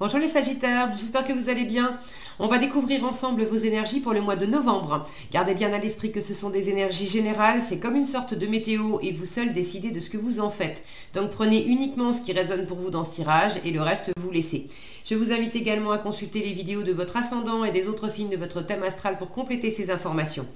Bonjour les Sagittaires, j'espère que vous allez bien. On va découvrir ensemble vos énergies pour le mois de novembre. Gardez bien à l'esprit que ce sont des énergies générales, c'est comme une sorte de météo et vous seuls décidez de ce que vous en faites. Donc prenez uniquement ce qui résonne pour vous dans ce tirage et le reste vous laissez. Je vous invite également à consulter les vidéos de votre ascendant et des autres signes de votre thème astral pour compléter ces informations.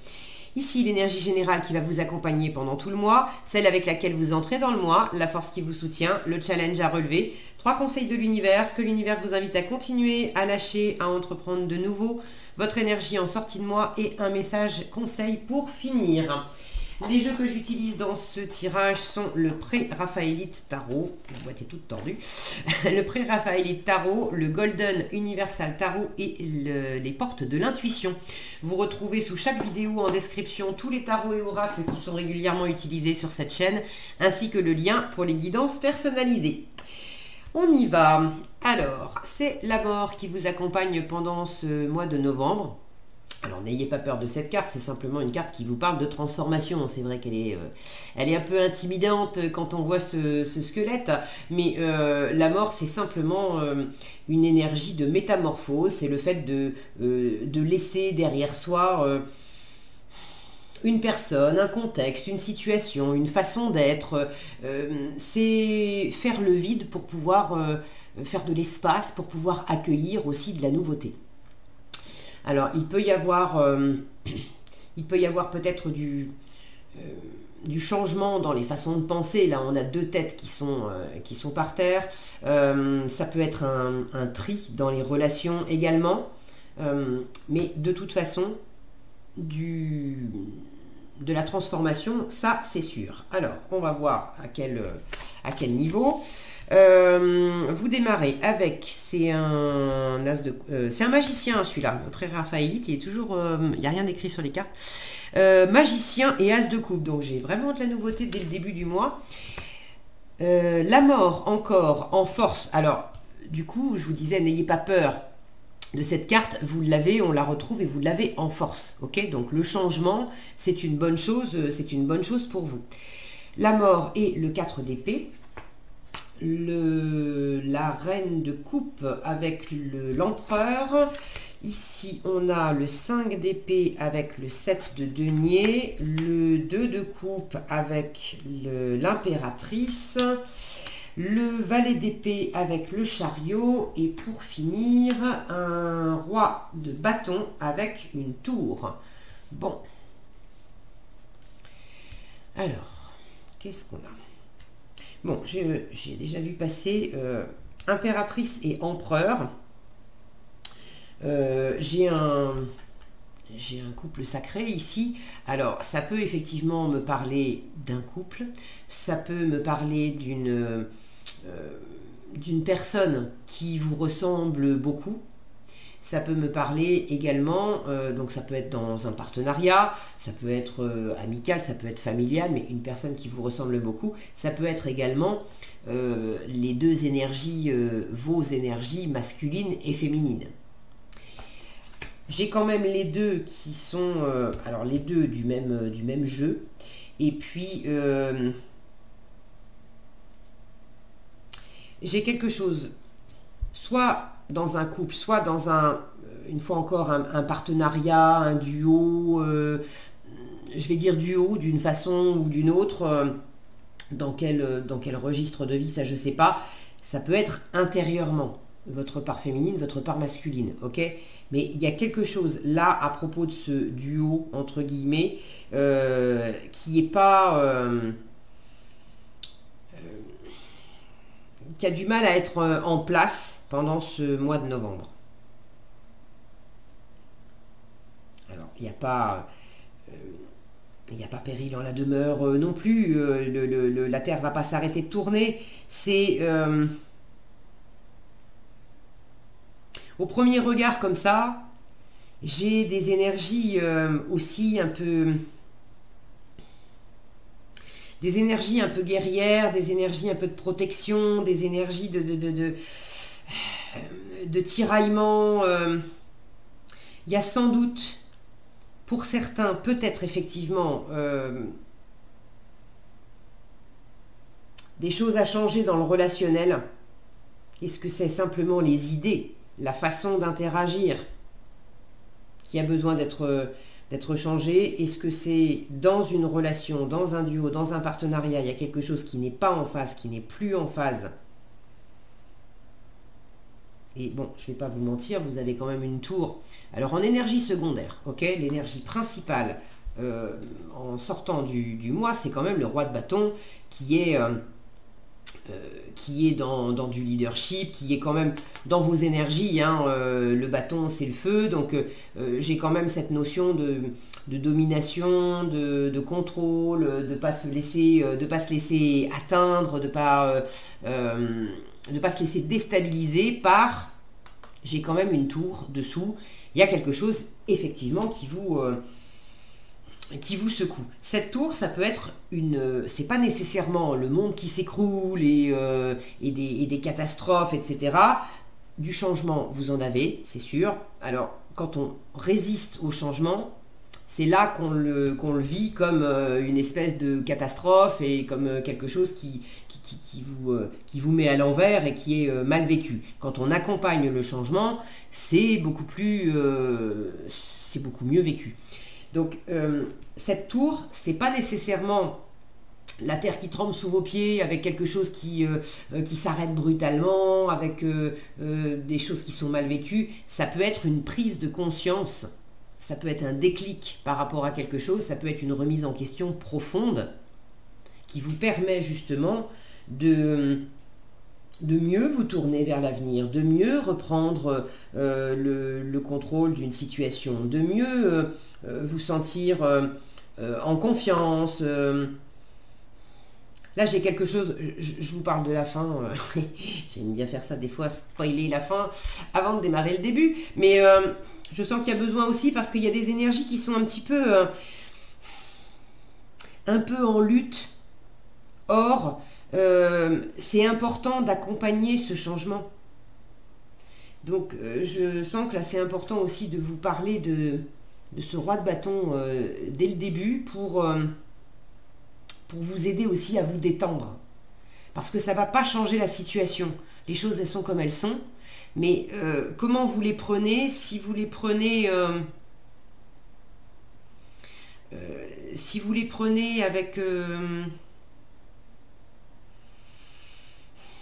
Ici, l'énergie générale qui va vous accompagner pendant tout le mois, celle avec laquelle vous entrez dans le mois, la force qui vous soutient, le challenge à relever, 3 conseils de l'univers, ce que l'univers vous invite à continuer, à lâcher, à entreprendre de nouveau, votre énergie en sortie de mois et un message conseil pour finir. Les jeux que j'utilise dans ce tirage sont le pré-raphaélite tarot, la boîte est toute tordue, le pré-raphaélite tarot, le golden universal tarot et les portes de l'intuition. Vous retrouvez sous chaque vidéo en description tous les tarots et oracles qui sont régulièrement utilisés sur cette chaîne, ainsi que le lien pour les guidances personnalisées. On y va. Alors, c'est la mort qui vous accompagne pendant ce mois de novembre. Alors n'ayez pas peur de cette carte, c'est simplement une carte qui vous parle de transformation. C'est vrai qu'elle est, elle est un peu intimidante quand on voit ce squelette, mais la mort c'est simplement une énergie de métamorphose, c'est le fait de laisser derrière soi une personne, un contexte, une situation, une façon d'être. C'est faire le vide pour pouvoir faire de l'espace, pour pouvoir accueillir aussi de la nouveauté. Alors, il peut y avoir peut-être du changement dans les façons de penser. Là, on a deux têtes qui sont par terre. Ça peut être un tri dans les relations également. Mais de toute façon, de la transformation, ça, c'est sûr. Alors, on va voir à quel niveau. Vous démarrez avec, c'est un magicien celui-là, pré-raphaélite, il est toujours, il n'y a rien d'écrit sur les cartes, magicien et as de coupe, donc j'ai vraiment de la nouveauté dès le début du mois. La mort encore en force, alors du coup je vous disais n'ayez pas peur de cette carte, vous l'avez, on la retrouve et vous l'avez en force, ok, donc le changement c'est une bonne chose pour vous. La mort et le 4 d'épée. La reine de coupe avec l'empereur. Ici, on a le 5 d'épée avec le 7 de denier, le 2 de coupe avec l'impératrice, le valet d'épée avec le chariot et pour finir, un roi de bâton avec une tour. Bon. Alors, qu'est-ce qu'on a ? Bon, j'ai déjà vu passer impératrice et empereur. J'ai un couple sacré ici. Alors, ça peut effectivement me parler d'un couple. Ça peut me parler d'une personne qui vous ressemble beaucoup. Ça peut me parler également, donc ça peut être dans un partenariat, ça peut être amical, ça peut être familial, mais une personne qui vous ressemble beaucoup. Ça peut être également les deux énergies, vos énergies masculines et féminines. J'ai quand même les deux qui sont, alors les deux du même jeu. Et puis, j'ai quelque chose, soit dans un couple, soit dans une fois encore, un partenariat, un duo, je vais dire duo d'une façon ou d'une autre, dans quel registre de vie, ça je sais pas, ça peut être intérieurement, votre part féminine, votre part masculine, ok? Mais il y a quelque chose là à propos de ce duo, entre guillemets, qui est pas... qui a du mal à être en place pendant ce mois de novembre. Alors, il n'y a pas péril en la demeure non plus. La Terre ne va pas s'arrêter de tourner. C'est au premier regard comme ça, j'ai des énergies aussi un peu... Des énergies un peu guerrières, des énergies un peu de protection, des énergies de tiraillement. Il y a sans doute, pour certains, peut-être effectivement, des choses à changer dans le relationnel. Est-ce que c'est simplement les idées, la façon d'interagir qui a besoin d'être changé? Est-ce que c'est dans une relation, dans un duo, dans un partenariat, il y a quelque chose qui n'est pas en phase, qui n'est plus en phase? Et bon, je ne vais pas vous mentir, vous avez quand même une tour. Alors en énergie secondaire, ok, l'énergie principale en sortant du mois, c'est quand même le roi de bâton qui est dans du leadership, qui est quand même dans vos énergies. Hein, le bâton, c'est le feu, donc j'ai quand même cette notion de domination, de contrôle, de pas se laisser atteindre, de pas se laisser déstabiliser par... J'ai quand même une tour dessous. Il y a quelque chose, effectivement, qui vous secoue. Cette tour, ça peut être c'est pas nécessairement le monde qui s'écroule et des catastrophes, etc. Du changement, vous en avez, c'est sûr. Alors, quand on résiste au changement, c'est là qu'on le vit comme une espèce de catastrophe et comme quelque chose qui vous met à l'envers et qui est mal vécu. Quand on accompagne le changement, c'est beaucoup mieux vécu. Donc cette tour, c'est pas nécessairement la terre qui tremble sous vos pieds avec quelque chose qui s'arrête brutalement, avec des choses qui sont mal vécues. Ça peut être une prise de conscience, ça peut être un déclic par rapport à quelque chose, ça peut être une remise en question profonde qui vous permet justement de mieux vous tourner vers l'avenir, de mieux reprendre le contrôle d'une situation, de mieux vous sentir en confiance. Là, j'ai quelque chose, je vous parle de la fin, j'aime bien faire ça des fois, spoiler la fin avant de démarrer le début, mais je sens qu'il y a besoin aussi parce qu'il y a des énergies qui sont un peu en lutte. Or, c'est important d'accompagner ce changement. Donc, je sens que là, c'est important aussi de vous parler de ce roi de bâton dès le début pour vous aider aussi à vous détendre. Parce que ça ne va pas changer la situation. Les choses, elles sont comme elles sont. Mais comment vous les prenez? Si vous les prenez...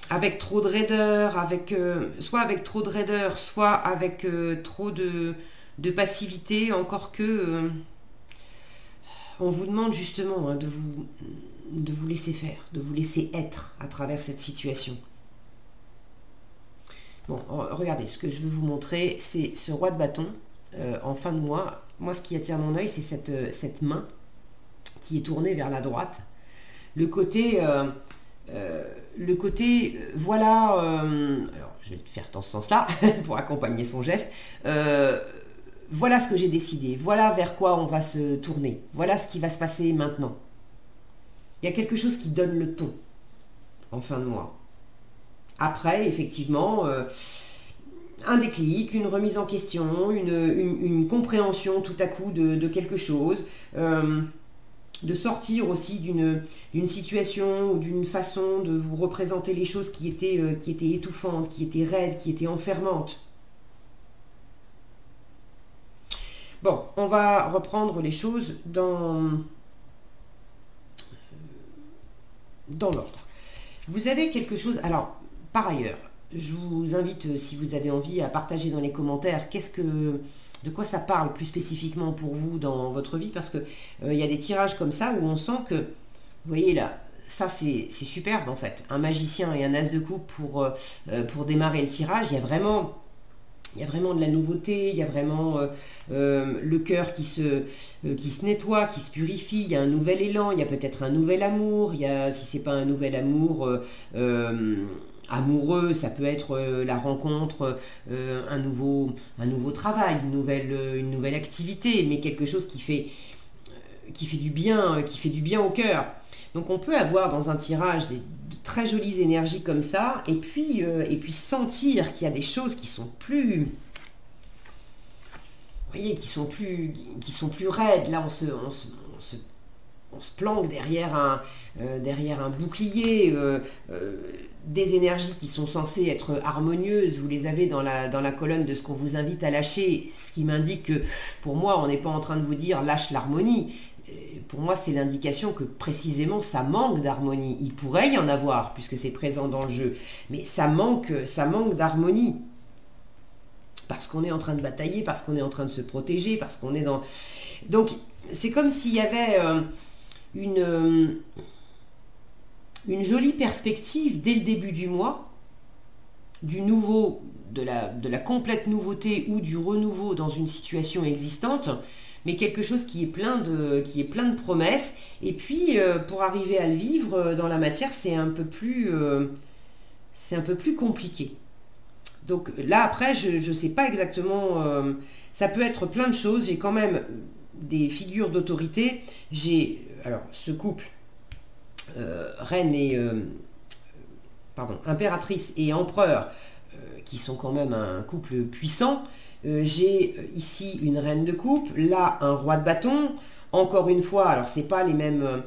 avec trop de raideur, soit avec trop de raideur, soit avec trop de passivité, encore que on vous demande justement hein, de vous laisser faire, de vous laisser être à travers cette situation. Bon, regardez, ce que je veux vous montrer, c'est ce roi de bâton en fin de mois. Moi, ce qui attire mon œil, c'est cette main qui est tournée vers la droite. Le côté, voilà, alors je vais le faire dans ce sens-là pour accompagner son geste. Voilà ce que j'ai décidé, voilà vers quoi on va se tourner, voilà ce qui va se passer maintenant. Il y a quelque chose qui donne le ton en fin de mois. Après, effectivement, un déclic, une remise en question, une compréhension tout à coup de quelque chose, de sortir aussi d'une situation ou d'une façon de vous représenter les choses qui étaient étouffantes, qui étaient raides, qui étaient enfermantes. Bon, on va reprendre les choses dans l'ordre. Vous avez quelque chose... Alors, par ailleurs, je vous invite, si vous avez envie, à partager dans les commentaires de quoi ça parle plus spécifiquement pour vous dans votre vie, parce que il y a des tirages comme ça où on sent que, vous voyez là, ça c'est superbe en fait. Un magicien et un as de coupe pour démarrer le tirage, il y a vraiment de la nouveauté, il y a vraiment le cœur qui se nettoie, qui se purifie, il y a un nouvel élan, il y a peut-être un nouvel amour, si c'est pas un nouvel amour amoureux, ça peut être la rencontre, un nouveau travail, une nouvelle activité, mais quelque chose qui fait du bien au cœur. Donc on peut avoir dans un tirage de très jolies énergies comme ça, et puis sentir qu'il y a des choses qui sont plus, vous voyez, qui sont plus raides. Là, on se on se planque derrière un bouclier, des énergies qui sont censées être harmonieuses, vous les avez dans la colonne de ce qu'on vous invite à lâcher, ce qui m'indique que pour moi on n'est pas en train de vous dire lâche l'harmonie. Pour moi c'est l'indication que précisément ça manque d'harmonie. Il pourrait y en avoir puisque c'est présent dans le jeu, mais ça manque d'harmonie. Parce qu'on est en train de batailler, parce qu'on est en train de se protéger, parce qu'on est dans... Donc c'est comme s'il y avait une jolie perspective dès le début du mois, du nouveau, de la complète nouveauté ou du renouveau dans une situation existante, mais quelque chose qui est plein de promesses. Et puis, pour arriver à le vivre dans la matière, c'est un peu plus compliqué. Donc là, après, je ne sais pas exactement... ça peut être plein de choses. J'ai quand même des figures d'autorité. J'ai, alors, ce couple, reine et... impératrice et empereur, qui sont quand même un couple puissant. J'ai ici une reine de coupe, là un roi de bâton. Encore une fois, alors c'est pas les mêmes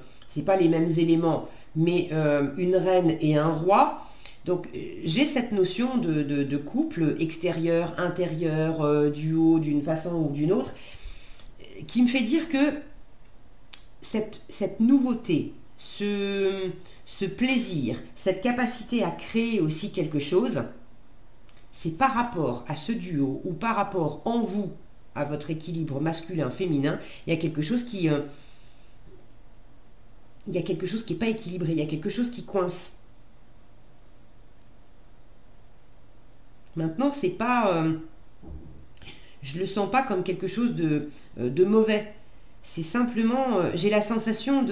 éléments, mais une reine et un roi. Donc j'ai cette notion de couple extérieur, intérieur, duo d'une façon ou d'une autre, qui me fait dire que cette nouveauté, ce plaisir, cette capacité à créer aussi quelque chose, c'est par rapport à ce duo ou par rapport en vous à votre équilibre masculin-féminin, il y a quelque chose qui n'est pas équilibré, il y a quelque chose qui coince. Maintenant, c'est pas, je le sens pas comme quelque chose de mauvais. C'est simplement, j'ai la sensation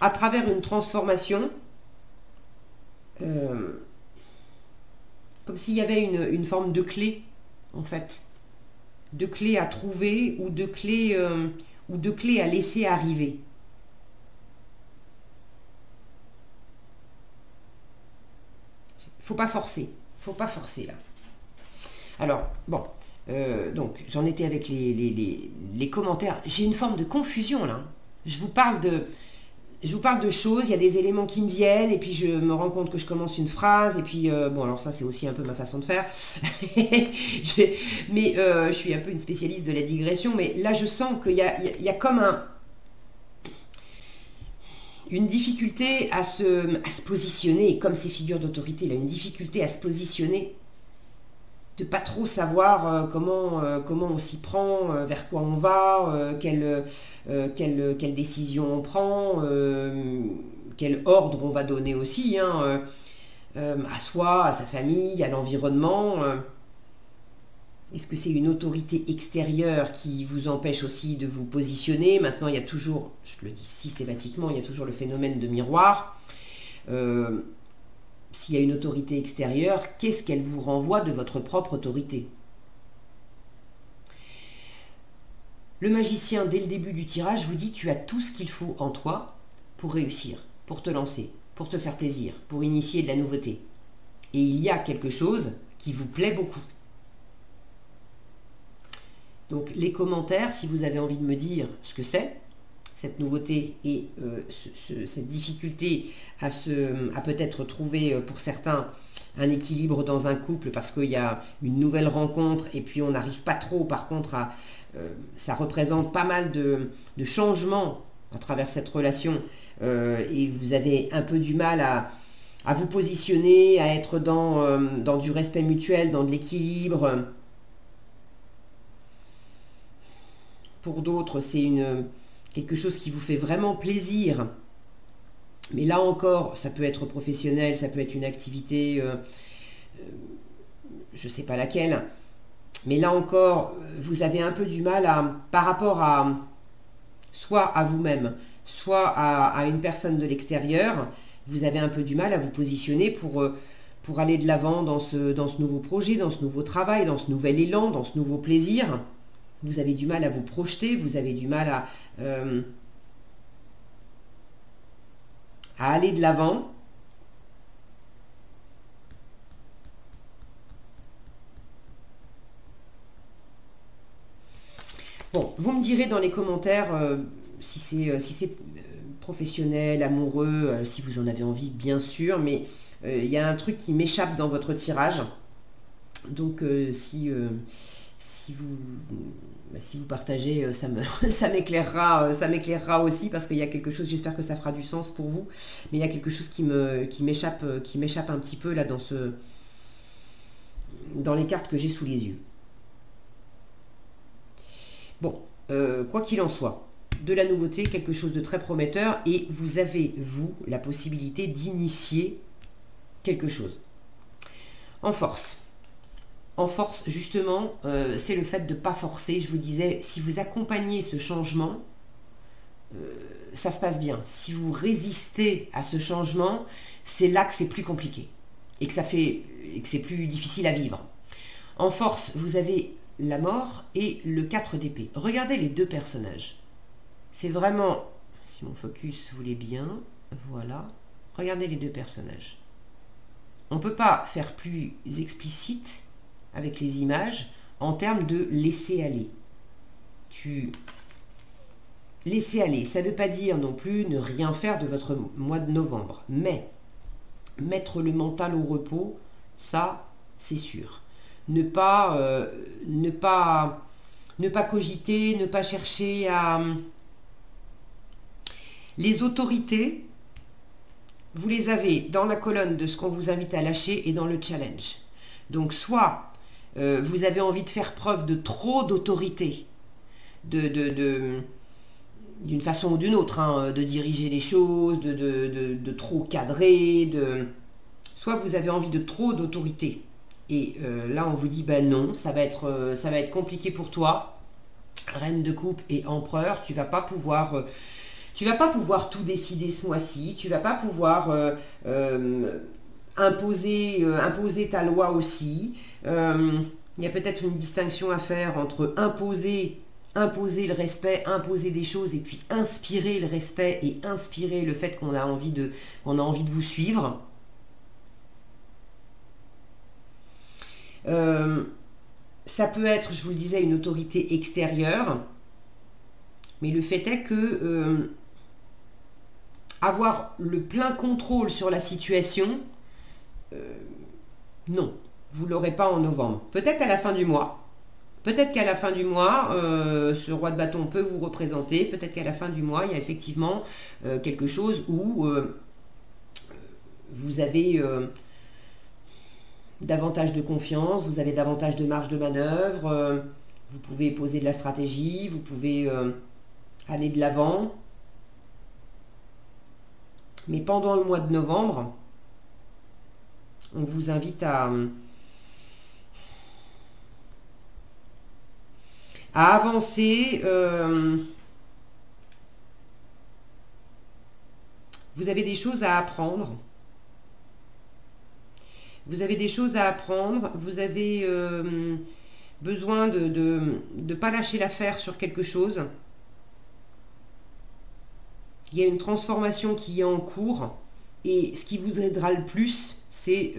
à travers une transformation, comme s'il y avait une forme de clé, en fait. De clé à trouver ou de clé à laisser arriver. Faut pas forcer là. Alors, bon, donc j'en étais avec les commentaires. J'ai une forme de confusion là. Je vous parle de choses, il y a des éléments qui me viennent, et puis je me rends compte que je commence une phrase, et puis, bon, alors ça c'est aussi un peu ma façon de faire, je suis un peu une spécialiste de la digression, mais là je sens qu'il y a comme une difficulté à se positionner, comme ces figures d'autorité, là, une difficulté à se positionner, de pas trop savoir comment on s'y prend, vers quoi on va, quelle décision on prend, quel ordre on va donner aussi, hein, à soi, à sa famille, à l'environnement. Est-ce que c'est une autorité extérieure qui vous empêche aussi de vous positionner? Maintenant, il y a toujours, je le dis systématiquement, il y a toujours le phénomène de miroir. S'il y a une autorité extérieure, qu'est-ce qu'elle vous renvoie de votre propre autorité? Le magicien, dès le début du tirage, vous dit tu as tout ce qu'il faut en toi pour réussir, pour te lancer, pour te faire plaisir, pour initier de la nouveauté. Et il y a quelque chose qui vous plaît beaucoup. Donc les commentaires, si vous avez envie de me dire ce que c'est, cette nouveauté et cette difficulté à peut-être trouver pour certains un équilibre dans un couple parce qu'il y a une nouvelle rencontre et puis on n'arrive pas trop, par contre, ça représente pas mal de changements à travers cette relation et vous avez un peu du mal à vous positionner, à être dans du respect mutuel, dans de l'équilibre. Pour d'autres, c'est quelque chose qui vous fait vraiment plaisir. Mais là encore, ça peut être professionnel, ça peut être une activité, je ne sais pas laquelle. Mais là encore, vous avez un peu du mal par rapport soit à vous-même, soit à une personne de l'extérieur, vous avez un peu du mal à vous positionner pour aller de l'avant dans ce nouveau projet, dans ce nouveau travail, dans ce nouvel élan, dans ce nouveau plaisir. Vous avez du mal à vous projeter, vous avez du mal à aller de l'avant. Bon, vous me direz dans les commentaires si c'est professionnel, amoureux, si vous en avez envie, bien sûr, mais il y a un truc qui m'échappe dans votre tirage. Donc si vous partagez, ça m'éclairera aussi, parce qu'il y a quelque chose, j'espère que ça fera du sens pour vous, mais il y a quelque chose qui m'échappe un petit peu là dans les cartes que j'ai sous les yeux. Bon, quoi qu'il en soit, de la nouveauté, quelque chose de très prometteur, et vous avez, vous, la possibilité d'initier quelque chose. En force. En force, justement, c'est le fait de ne pas forcer. Je vous disais, si vous accompagnez ce changement, ça se passe bien. Si vous résistez à ce changement, c'est là que c'est plus compliqué et que c'est plus difficile à vivre. En force, vous avez la mort et le 4 d'épée. Regardez les deux personnages. C'est vraiment, si mon focus voulait bien, voilà. Regardez les deux personnages. On ne peut pas faire plus explicite avec les images en termes de laisser aller. Laisser aller, ça ne veut pas dire non plus ne rien faire de votre mois de novembre, mais mettre le mental au repos, ça, c'est sûr. Ne pas cogiter, ne pas chercher à... Les autorités, vous les avez dans la colonne de ce qu'on vous invite à lâcher et dans le challenge. Donc soit vous avez envie de faire preuve de trop d'autorité, d'une façon ou d'une autre, hein, de diriger les choses, de trop cadrer, soit vous avez envie de trop d'autorité. Et là, on vous dit, ben non, ça va être compliqué pour toi. Reine de coupe et empereur, tu vas pas pouvoir tout décider ce mois-ci. Tu vas pas pouvoir imposer ta loi aussi. Il y a peut-être une distinction à faire entre imposer le respect, imposer des choses, et puis inspirer le respect et inspirer le fait qu'on a envie de vous suivre. Ça peut être, je vous le disais, une autorité extérieure, mais le fait est que avoir le plein contrôle sur la situation, non, vous ne l'aurez pas en novembre. Peut-être à la fin du mois. Peut-être qu'à la fin du mois, ce roi de bâton peut vous représenter. Peut-être qu'à la fin du mois, il y a effectivement quelque chose où vous avez davantage de confiance, vous avez davantage de marge de manœuvre, vous pouvez poser de la stratégie, vous pouvez aller de l'avant. Mais pendant le mois de novembre, on vous invite à avancer. Vous avez des choses à apprendre. Vous avez des choses à apprendre. Vous avez besoin de ne pas lâcher l'affaire sur quelque chose. Il y a une transformation qui est en cours. Et ce qui vous aidera le plus, c'est,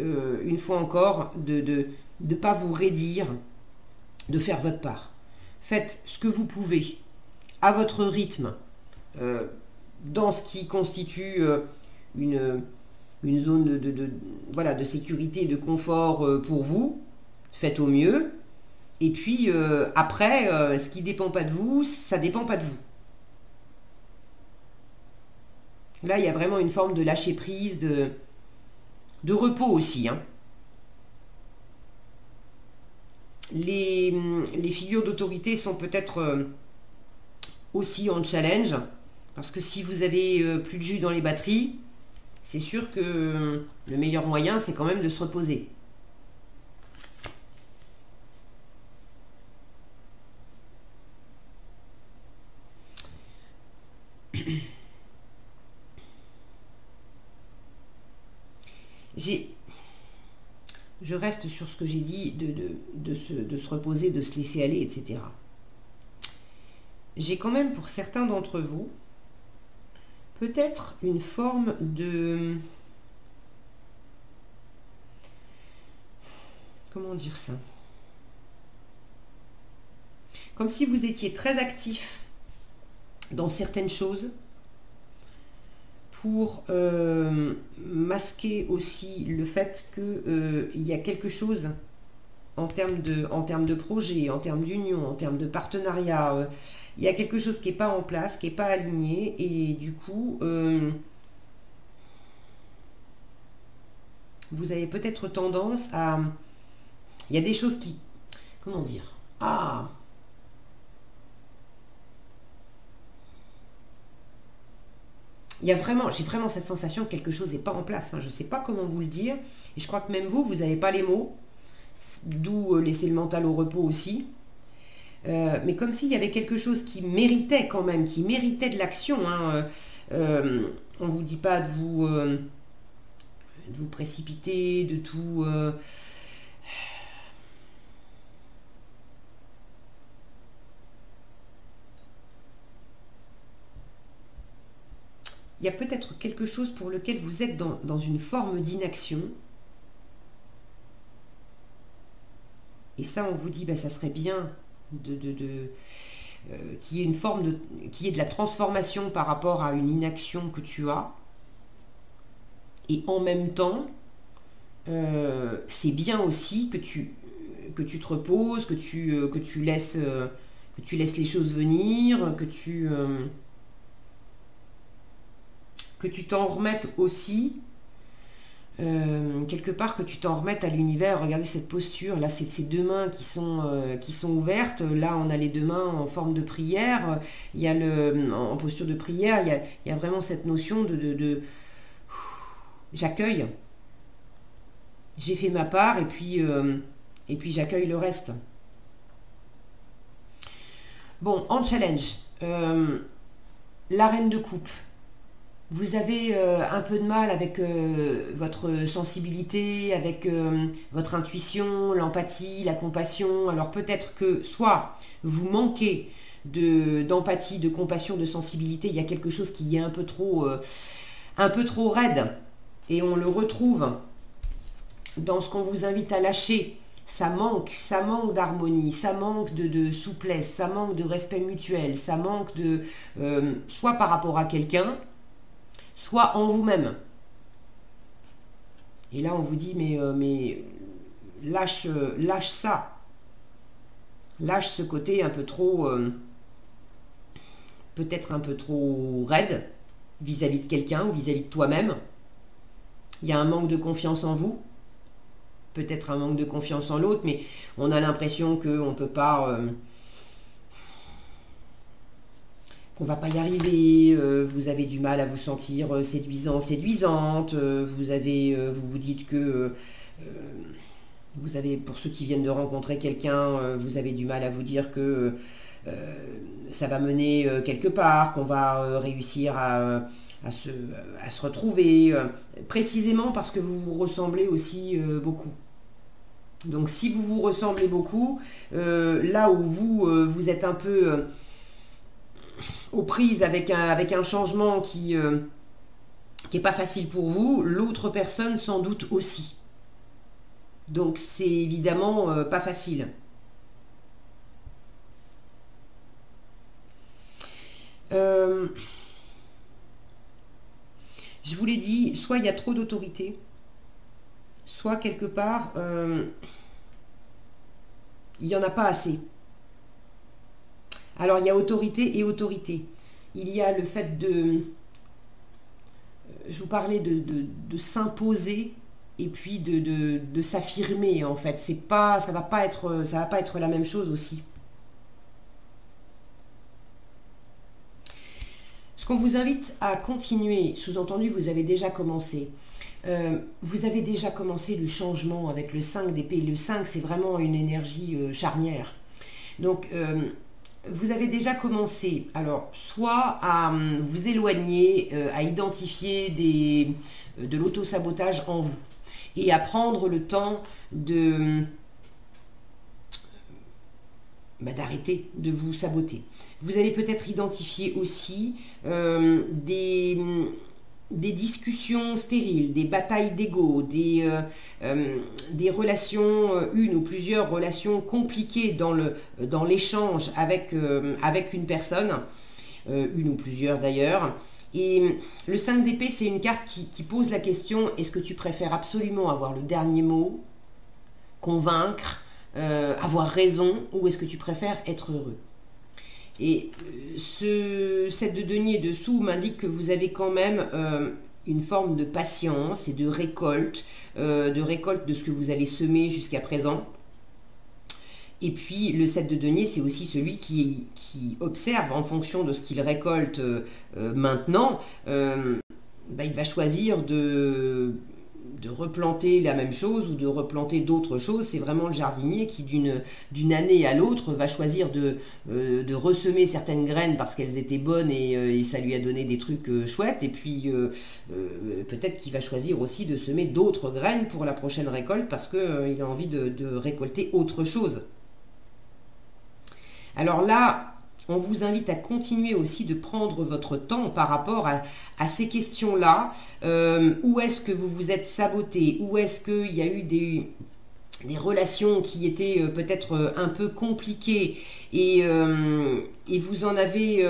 une fois encore, de ne pas vous raidir, de faire votre part. Faites ce que vous pouvez, à votre rythme, dans ce qui constitue une zone de sécurité et de confort pour vous. Faites au mieux. Et puis, après, ce qui ne dépend pas de vous, ça ne dépend pas de vous. Là, il y a vraiment une forme de lâcher-prise, de repos aussi. Hein. Les figures d'autorité sont peut-être aussi en challenge, parce que si vous avez plus de jus dans les batteries, c'est sûr que le meilleur moyen, c'est quand même de se reposer. Je reste sur ce que j'ai dit de se reposer, de se laisser aller, etc. J'ai quand même pour certains d'entre vous peut-être une forme de... Comment dire ça? Comme si vous étiez très actif dans certaines choses pour masquer aussi le fait qu'il y a quelque chose en termes de projet, en termes d'union, en termes de partenariat. Il y a quelque chose qui n'est pas en place, qui n'est pas aligné, et du coup, vous avez peut-être tendance à... Il y a des choses qui... Comment dire? Ah, j'ai vraiment cette sensation que quelque chose n'est pas en place, hein. Je ne sais pas comment vous le dire, et je crois que même vous n'avez pas les mots, d'où laisser le mental au repos aussi. Mais comme s'il y avait quelque chose qui méritait quand même, qui méritait de l'action, hein. On ne vous dit pas de vous précipiter, de tout... Il y a peut-être quelque chose pour lequel vous êtes dans une forme d'inaction. Et ça, on vous dit, ça serait bien qu'il y ait une forme qu'il y ait de la transformation par rapport à une inaction que tu as. Et en même temps, c'est bien aussi que tu te reposes, que tu laisses les choses venir, que tu t'en remettes aussi, quelque part, que tu t'en remettes à l'univers. Regardez cette posture, là, c'est ces deux mains qui sont ouvertes. Là, on a les deux mains en forme de prière. Il y a en posture de prière, il y a vraiment cette notion de j'accueille. J'ai fait ma part, et puis j'accueille le reste. Bon, en challenge, la reine de coupe. Vous avez un peu de mal avec votre sensibilité, avec votre intuition, l'empathie, la compassion. Alors peut-être que soit vous manquez d'empathie, de compassion, de sensibilité, il y a quelque chose qui est un peu trop raide, et on le retrouve dans ce qu'on vous invite à lâcher. Ça manque d'harmonie, ça manque de souplesse, ça manque de respect mutuel, ça manque soit par rapport à quelqu'un, soit en vous-même. Et là, on vous dit, mais lâche ça. Lâche ce côté un peu trop, peut-être un peu trop raide vis-à-vis de quelqu'un ou vis-à-vis de toi-même. Il y a un manque de confiance en vous, peut-être un manque de confiance en l'autre, mais on a l'impression qu'on ne peut pas... qu'on va pas y arriver, vous avez du mal à vous sentir séduisant, séduisante, vous vous dites que vous avez, pour ceux qui viennent de rencontrer quelqu'un, vous avez du mal à vous dire que ça va mener quelque part, qu'on va réussir à se retrouver, précisément parce que vous vous ressemblez aussi beaucoup. Donc si vous vous ressemblez beaucoup, là où vous êtes un peu... aux prises avec un changement qui n'est pas facile pour vous, l'autre personne sans doute aussi. Donc c'est évidemment pas facile. Je vous l'ai dit, soit il y a trop d'autorité, soit quelque part, il n'y en a pas assez. Alors, il y a autorité et autorité. Il y a le fait je vous parlais de s'imposer et puis de s'affirmer, en fait. Ça va pas être la même chose aussi. Ce qu'on vous invite à continuer, sous-entendu, vous avez déjà commencé. Vous avez déjà commencé le changement avec le 5 d'épée. Le 5, c'est vraiment une énergie charnière. Donc, vous avez déjà commencé, alors, soit à vous éloigner, à identifier de l'auto-sabotage en vous, et à prendre le temps d'arrêter de vous saboter. Vous allez peut-être identifier aussi des discussions stériles, des batailles d'ego, des relations, une ou plusieurs relations compliquées dans l'échange avec une personne. une ou plusieurs d'ailleurs. Et le 5 d'épée, c'est une carte qui pose la question, est-ce que tu préfères absolument avoir le dernier mot, convaincre, avoir raison, ou est-ce que tu préfères être heureux? Et ce 7 de denier dessous m'indique que vous avez quand même une forme de patience et de récolte de ce que vous avez semé jusqu'à présent. Et puis le 7 de denier, c'est aussi celui qui observe en fonction de ce qu'il récolte maintenant. Il va choisir de replanter la même chose ou de replanter d'autres choses. C'est vraiment le jardinier qui, d'une année à l'autre, va choisir de ressemer certaines graines parce qu'elles étaient bonnes et ça lui a donné des trucs chouettes. Et puis, peut-être qu'il va choisir aussi de semer d'autres graines pour la prochaine récolte parce qu'il a envie de récolter autre chose. Alors là, on vous invite à continuer aussi de prendre votre temps par rapport à ces questions-là. Où est-ce que vous vous êtes saboté? Où est-ce qu'il y a eu des relations qui étaient peut-être un peu compliquées et vous en avez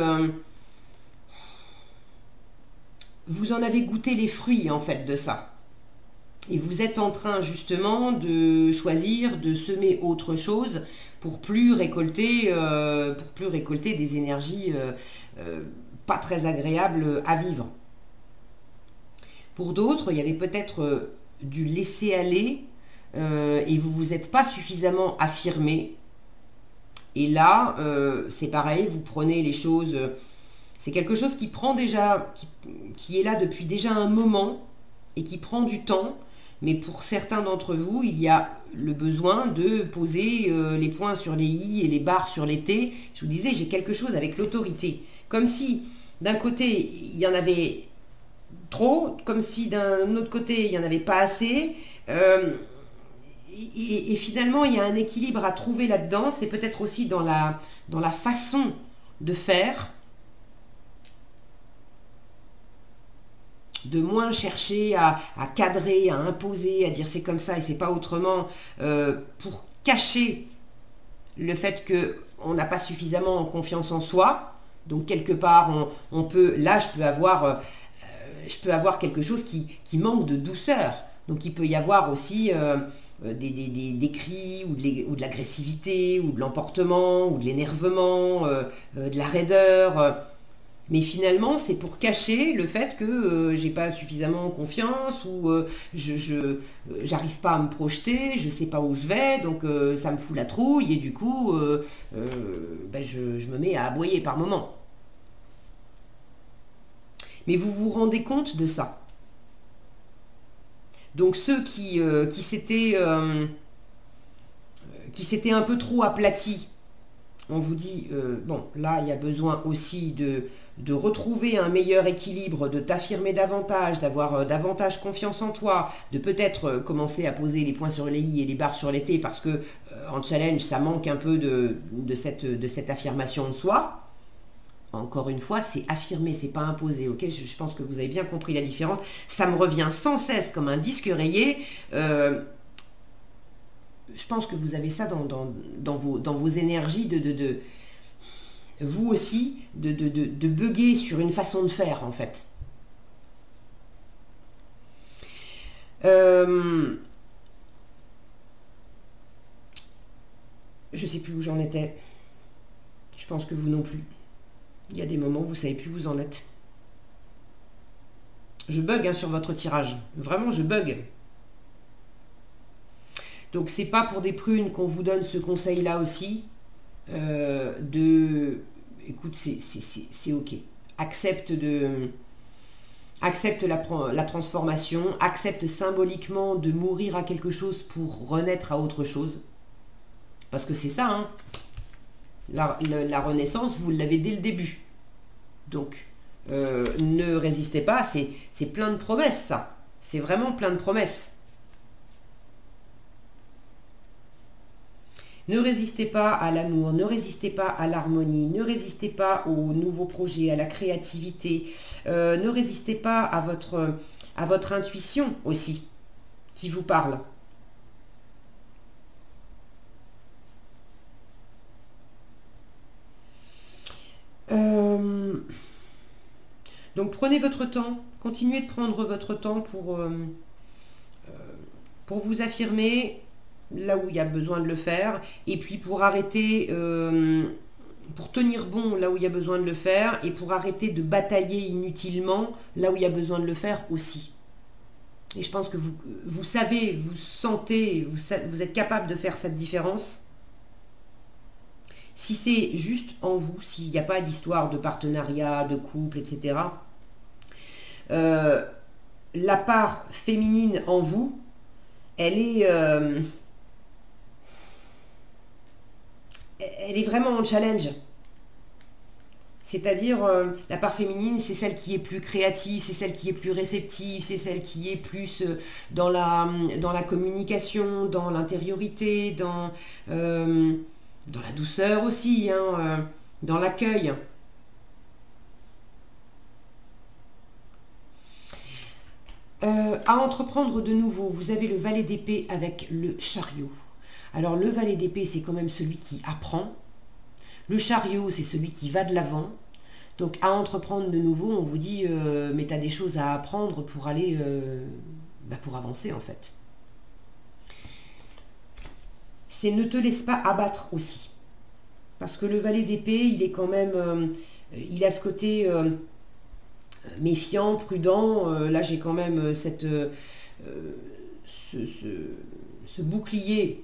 goûté les fruits en fait de ça. Et vous êtes en train justement de choisir de semer autre chose pour plus récolter des énergies pas très agréables à vivre. Pour d'autres, il y avait peut-être du laisser aller et vous vous êtes pas suffisamment affirmé. Et là, c'est pareil, vous prenez les choses. C'est quelque chose qui prend déjà, qui est là depuis déjà un moment et qui prend du temps. Mais pour certains d'entre vous, il y a le besoin de poser les points sur les i et les barres sur les t. Je vous disais, j'ai quelque chose avec l'autorité. Comme si, d'un côté, il y en avait trop, comme si d'un autre côté, il n'y en avait pas assez. Et finalement, il y a un équilibre à trouver là-dedans. C'est peut-être aussi dans la façon de faire. De moins chercher à cadrer, à imposer, à dire c'est comme ça et c'est pas autrement, pour cacher le fait qu'on n'a pas suffisamment confiance en soi. Donc quelque part, on peut, là je peux avoir quelque chose qui manque de douceur. Donc il peut y avoir aussi des cris ou de l'agressivité ou de l'emportement ou de l'énervement, de la raideur. Mais finalement, c'est pour cacher le fait que j'ai pas suffisamment confiance ou j'arrive pas à me projeter, je sais pas où je vais, donc ça me fout la trouille et du coup, je me mets à aboyer par moments. Mais vous vous rendez compte de ça. Donc ceux qui s'étaient un peu trop aplatis, on vous dit, bon, là, il y a besoin aussi de retrouver un meilleur équilibre, de t'affirmer davantage, d'avoir davantage confiance en toi, de peut-être commencer à poser les points sur les i et les barres sur les t, parce que en challenge, ça manque un peu de cette affirmation de soi. Encore une fois, c'est affirmer, c'est pas imposer, ok? Je pense que vous avez bien compris la différence. Ça me revient sans cesse comme un disque rayé. Je pense que vous avez ça dans vos énergies de vous aussi, de bugger sur une façon de faire, en fait. Je sais plus où j'en étais. Je pense que vous non plus. Il y a des moments où vous savez plus où vous en êtes. Je bug sur votre tirage. Vraiment, je bug. Donc c'est pas pour des prunes qu'on vous donne ce conseil-là aussi. Écoute, c'est ok. Accepte la transformation, accepte symboliquement de mourir à quelque chose pour renaître à autre chose. Parce que c'est ça, hein. La renaissance, vous l'avez dès le début. Donc, ne résistez pas, c'est plein de promesses, ça. C'est vraiment plein de promesses. Ne résistez pas à l'amour, ne résistez pas à l'harmonie, ne résistez pas aux nouveaux projets, à la créativité, ne résistez pas à votre intuition aussi, qui vous parle. Donc prenez votre temps, continuez de prendre votre temps pour vous affirmer là où il y a besoin de le faire, et puis pour arrêter, pour tenir bon là où il y a besoin de le faire, et pour arrêter de batailler inutilement là où il y a besoin de le faire aussi. Et je pense que vous savez, vous sentez, vous êtes capable de faire cette différence. Si c'est juste en vous, s'il n'y a pas d'histoire de partenariat, de couple, etc., la part féminine en vous, elle est vraiment en challenge. C'est-à-dire, la part féminine, c'est celle qui est plus créative, c'est celle qui est plus réceptive, c'est celle qui est plus dans la communication, dans l'intériorité, dans la douceur aussi, hein, dans l'accueil. À entreprendre de nouveau, vous avez le valet d'épée avec le chariot. Alors le valet d'épée, c'est quand même celui qui apprend. Le chariot, c'est celui qui va de l'avant. Donc à entreprendre de nouveau, on vous dit, mais tu as des choses à apprendre pour aller, pour avancer en fait. C'est ne te laisse pas abattre aussi. Parce que le valet d'épée, il est quand même, il a ce côté méfiant, prudent. Là, j'ai quand même ce bouclier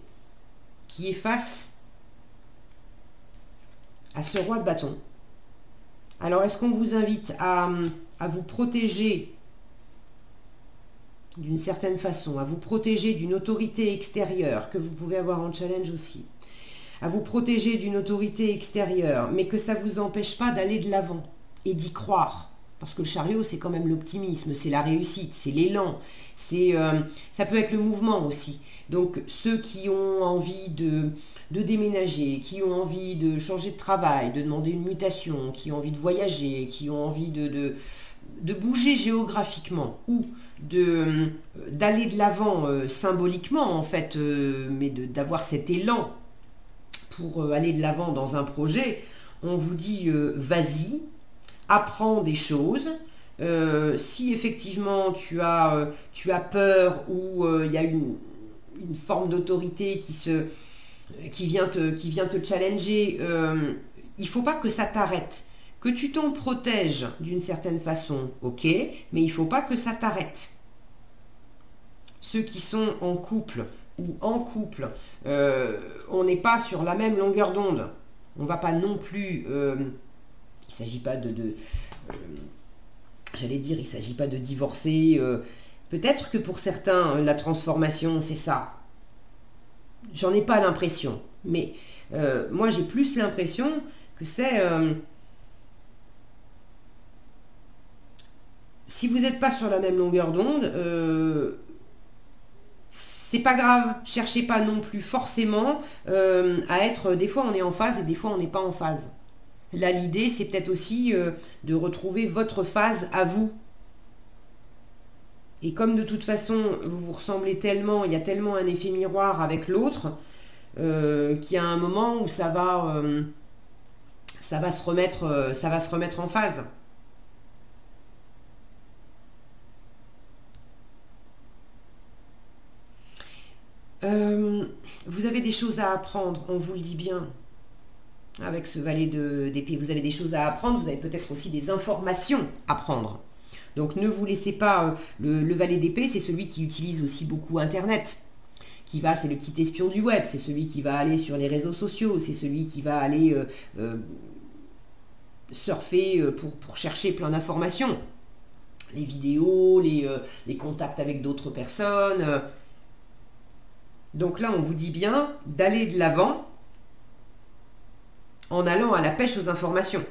qui est face à ce roi de bâton. Alors, est-ce qu'on vous invite à vous protéger d'une certaine façon, à vous protéger d'une autorité extérieure que vous pouvez avoir en challenge aussi, à vous protéger d'une autorité extérieure, mais que ça ne vous empêche pas d'aller de l'avant et d'y croire. Parce que le chariot, c'est quand même l'optimisme, c'est la réussite, c'est l'élan, ça peut être le mouvement aussi. Donc ceux qui ont envie de déménager, qui ont envie de changer de travail, de demander une mutation, qui ont envie de voyager, qui ont envie de bouger géographiquement ou d'aller de l'avant symboliquement en fait, mais d'avoir cet élan pour aller de l'avant dans un projet, on vous dit vas-y, apprends des choses. Si effectivement tu as peur ou il y a une forme d'autorité qui vient te challenger, il ne faut pas que ça t'arrête. Que tu t'en protèges d'une certaine façon, ok, mais il ne faut pas que ça t'arrête. Ceux qui sont en couple ou en couple, on n'est pas sur la même longueur d'onde. On ne va pas non plus... il ne s'agit pas j'allais dire, il ne s'agit pas de divorcer. Peut-être que pour certains, la transformation, c'est ça. J'en ai pas l'impression. Mais moi, j'ai plus l'impression que c'est... si vous n'êtes pas sur la même longueur d'onde, c'est pas grave. Cherchez pas non plus forcément à être... Des fois, on est en phase et des fois, on n'est pas en phase. Là, l'idée, c'est peut-être aussi de retrouver votre phase à vous. Et comme de toute façon, vous vous ressemblez tellement, il y a tellement un effet miroir avec l'autre, qu'il y a un moment où ça va se remettre en phase. Vous avez des choses à apprendre, on vous le dit bien. Avec ce valet d'épée, vous avez des choses à apprendre, vous avez peut-être aussi des informations à prendre. Donc ne vous laissez pas... le valet d'épée, c'est celui qui utilise aussi beaucoup Internet. C'est le petit espion du web, c'est celui qui va aller sur les réseaux sociaux, c'est celui qui va aller surfer pour chercher plein d'informations. Les vidéos, les contacts avec d'autres personnes. Donc là, on vous dit bien d'aller de l'avant en allant à la pêche aux informations.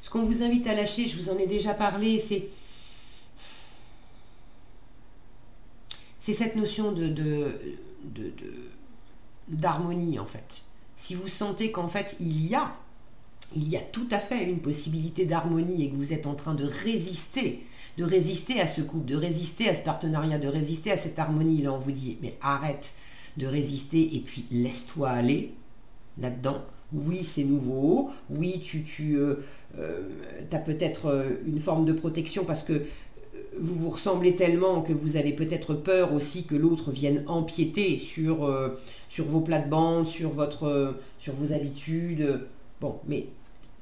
Ce qu'on vous invite à lâcher, je vous en ai déjà parlé, c'est cette notion d'harmonie en fait. Si vous sentez qu'en fait il y a tout à fait une possibilité d'harmonie et que vous êtes en train de résister de résister à ce couple, de résister à ce partenariat, de résister à cette harmonie. Là, on vous dit, mais arrête de résister et puis laisse-toi aller là-dedans. Oui, c'est nouveau. Oui, tu as peut-être une forme de protection parce que vous vous ressemblez tellement que vous avez peut-être peur aussi que l'autre vienne empiéter sur vos plates-bandes, sur vos habitudes. Bon, mais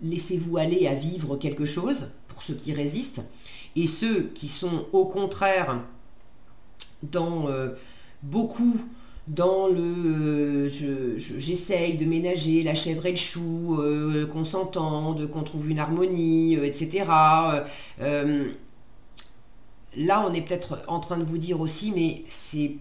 laissez-vous aller à vivre quelque chose pour ceux qui résistent. Et ceux qui sont au contraire dans beaucoup dans le j'essaye de ménager la chèvre et le chou, qu'on s'entende, qu'on trouve une harmonie, etc. Là, on est peut-être en train de vous dire aussi, mais c'est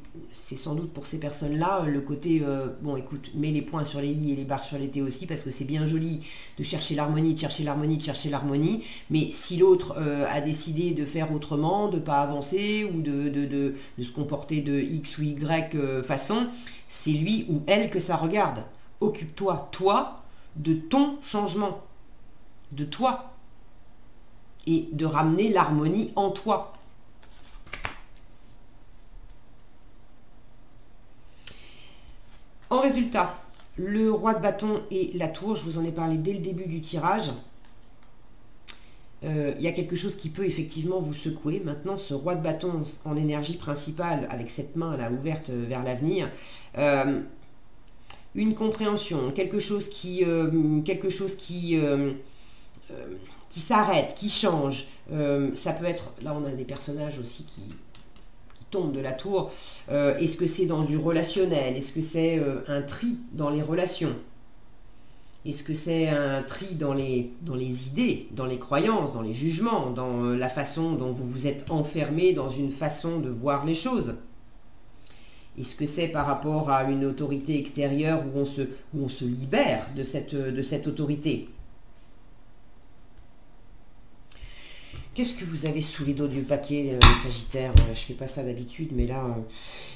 sans doute pour ces personnes-là, le côté, bon écoute, mets les points sur les i et les barres sur les t aussi, parce que c'est bien joli de chercher l'harmonie, de chercher l'harmonie, de chercher l'harmonie, mais si l'autre a décidé de faire autrement, de ne pas avancer, ou de se comporter de x ou y façon, c'est lui ou elle que ça regarde. Occupe-toi, toi, de ton changement, de toi, et de ramener l'harmonie en toi. En résultat, le roi de bâton et la tour, je vous en ai parlé dès le début du tirage. Il y a quelque chose qui peut effectivement vous secouer. Maintenant, ce roi de bâton en énergie principale, avec cette main là ouverte vers l'avenir, une compréhension, quelque chose qui s'arrête, qui change. Ça peut être, là on a des personnages aussi qui tombe de la tour. Est-ce que c'est dans du relationnel? Est-ce que c'est un tri dans les relations? Est-ce que c'est un tri dans les idées, dans les croyances, dans les jugements, dans la façon dont vous vous êtes enfermé dans une façon de voir les choses? Est-ce que c'est par rapport à une autorité extérieure où on se libère de cette autorité? Qu'est-ce que vous avez sous les dos du paquet, Sagittaire? Je fais pas ça d'habitude, mais là,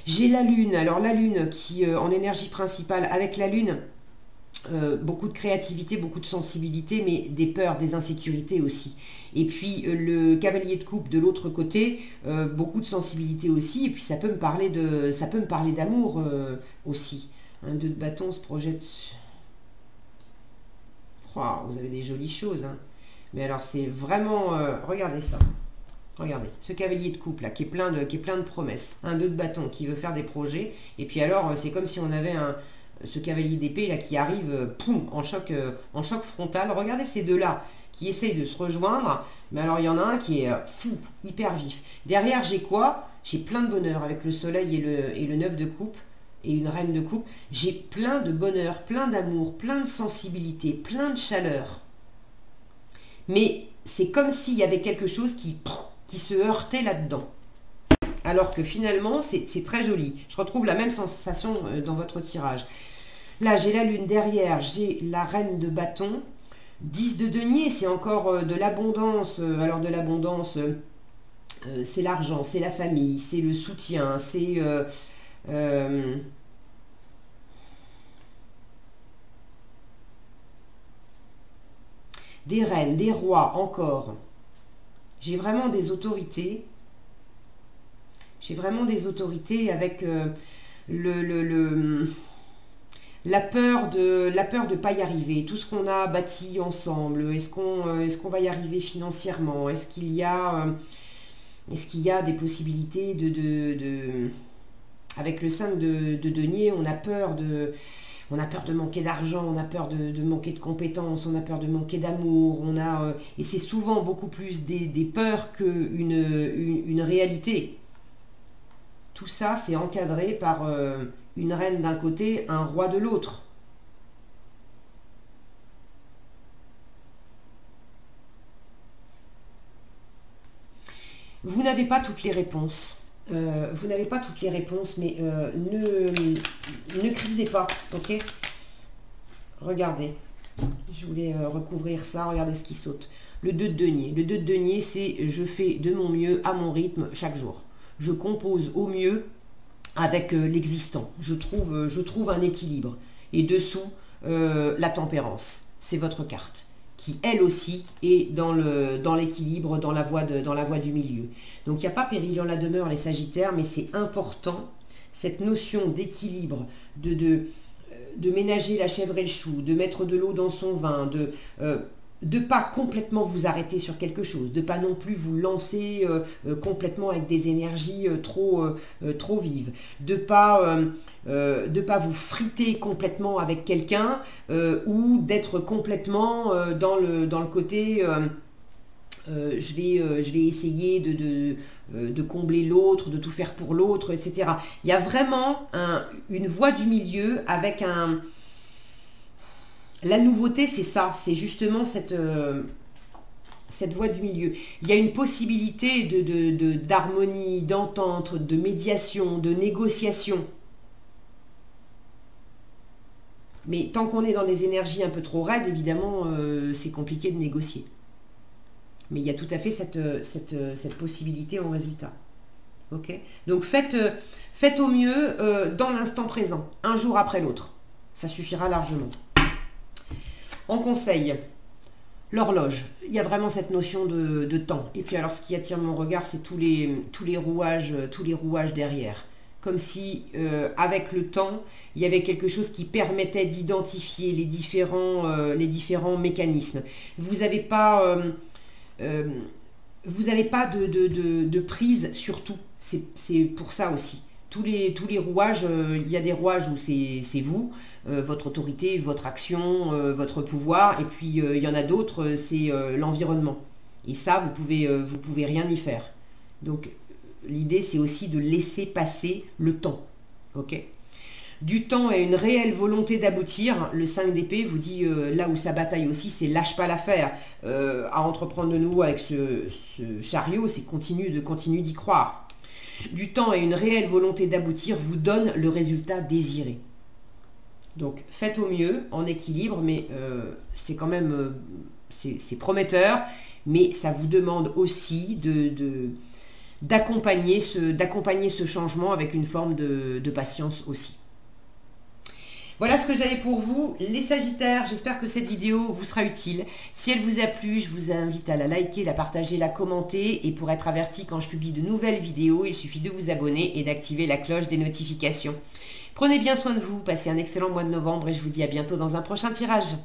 j'ai la Lune. Alors la Lune qui, en énergie principale, avec la Lune, beaucoup de créativité, beaucoup de sensibilité, mais des peurs, des insécurités aussi. Et puis le cavalier de coupe de l'autre côté, beaucoup de sensibilité aussi. Et puis ça peut me parler d'amour aussi. Un 2 de bâton se projette. Oh, vous avez des jolies choses, hein. Mais alors c'est vraiment, regardez ça, regardez, ce cavalier de coupe là qui est plein de promesses, un 2 de bâton qui veut faire des projets, et puis alors c'est comme si on avait ce cavalier d'épée là qui arrive, poum, en choc frontal. Regardez ces deux là qui essayent de se rejoindre, mais alors il y en a un qui est fou, hyper vif. Derrière j'ai quoi? J'ai plein de bonheur avec le soleil et le 9 de coupe et une reine de coupe. J'ai plein de bonheur, plein d'amour, plein de sensibilité, plein de chaleur. Mais c'est comme s'il y avait quelque chose qui se heurtait là-dedans. Alors que finalement, c'est très joli. Je retrouve la même sensation dans votre tirage. Là, j'ai la Lune derrière, j'ai la reine de bâton. 10 de denier, c'est encore de l'abondance. Alors de l'abondance, c'est l'argent, c'est la famille, c'est le soutien, c'est... des reines, des rois encore. J'ai vraiment des autorités. J'ai vraiment des autorités avec la peur de pas y arriver. Tout ce qu'on a bâti ensemble. Est-ce qu'on va y arriver financièrement? Est-ce qu'il y a des possibilités avec le 5 de denier, on a peur de manquer d'argent, on a peur de manquer de compétences, on a peur de manquer d'amour, et c'est souvent beaucoup plus des peurs qu'une réalité. Tout ça, c'est encadré par une reine d'un côté, un roi de l'autre. Vous n'avez pas toutes les réponses. Vous n'avez pas toutes les réponses, mais ne crisez pas, ok? Regardez, je voulais recouvrir ça, regardez ce qui saute. Le 2 de denier. Le 2 de denier, c'est je fais de mon mieux à mon rythme chaque jour. Je compose au mieux avec l'existant. Je trouve un équilibre. Et dessous, la tempérance. C'est votre carte qui elle aussi est dans l'équilibre, dans la voie du milieu. Donc il n'y a pas péril en la demeure les Sagittaires, mais c'est important, cette notion d'équilibre, de ménager la chèvre et le chou, de mettre de l'eau dans son vin, de pas complètement vous arrêter sur quelque chose, de pas non plus vous lancer complètement avec des énergies trop vives, de pas vous friter complètement avec quelqu'un ou d'être complètement dans le côté je vais essayer de combler l'autre, de tout faire pour l'autre, etc. Il y a vraiment une voie du milieu avec la nouveauté, c'est ça, c'est justement cette voie du milieu. Il y a une possibilité d'harmonie, d'entente, de médiation, de négociation. Mais tant qu'on est dans des énergies un peu trop raides, évidemment, c'est compliqué de négocier. Mais il y a tout à fait cette possibilité en résultat. Okay. Donc faites au mieux dans l'instant présent, un jour après l'autre. Ça suffira largement. En conseil, l'horloge. Il y a vraiment cette notion de temps. Et puis alors ce qui attire mon regard, c'est tous les rouages derrière. Comme si avec le temps, il y avait quelque chose qui permettait d'identifier les différents mécanismes. Vous n'avez pas de prise sur tout. C'est pour ça aussi. Tous les rouages, il y a des rouages où c'est vous, votre autorité, votre action, votre pouvoir, et puis il y en a d'autres, c'est l'environnement. Et ça, vous pouvez rien y faire. Donc l'idée, c'est aussi de laisser passer le temps. Ok ? Du temps et une réelle volonté d'aboutir. Le 5 d'épée vous dit là où ça bataille aussi, c'est lâche pas l'affaire. À entreprendre de nouveau avec ce chariot, c'est continue d'y croire. Du temps et une réelle volonté d'aboutir vous donne le résultat désiré. Donc faites au mieux, en équilibre, mais c'est quand même c'est prometteur, mais ça vous demande aussi d'accompagner ce changement avec une forme de patience aussi. Voilà ce que j'avais pour vous, les Sagittaires. J'espère que cette vidéo vous sera utile. Si elle vous a plu, je vous invite à la liker, la partager, la commenter. Et pour être averti quand je publie de nouvelles vidéos, il suffit de vous abonner et d'activer la cloche des notifications. Prenez bien soin de vous, passez un excellent mois de novembre et je vous dis à bientôt dans un prochain tirage.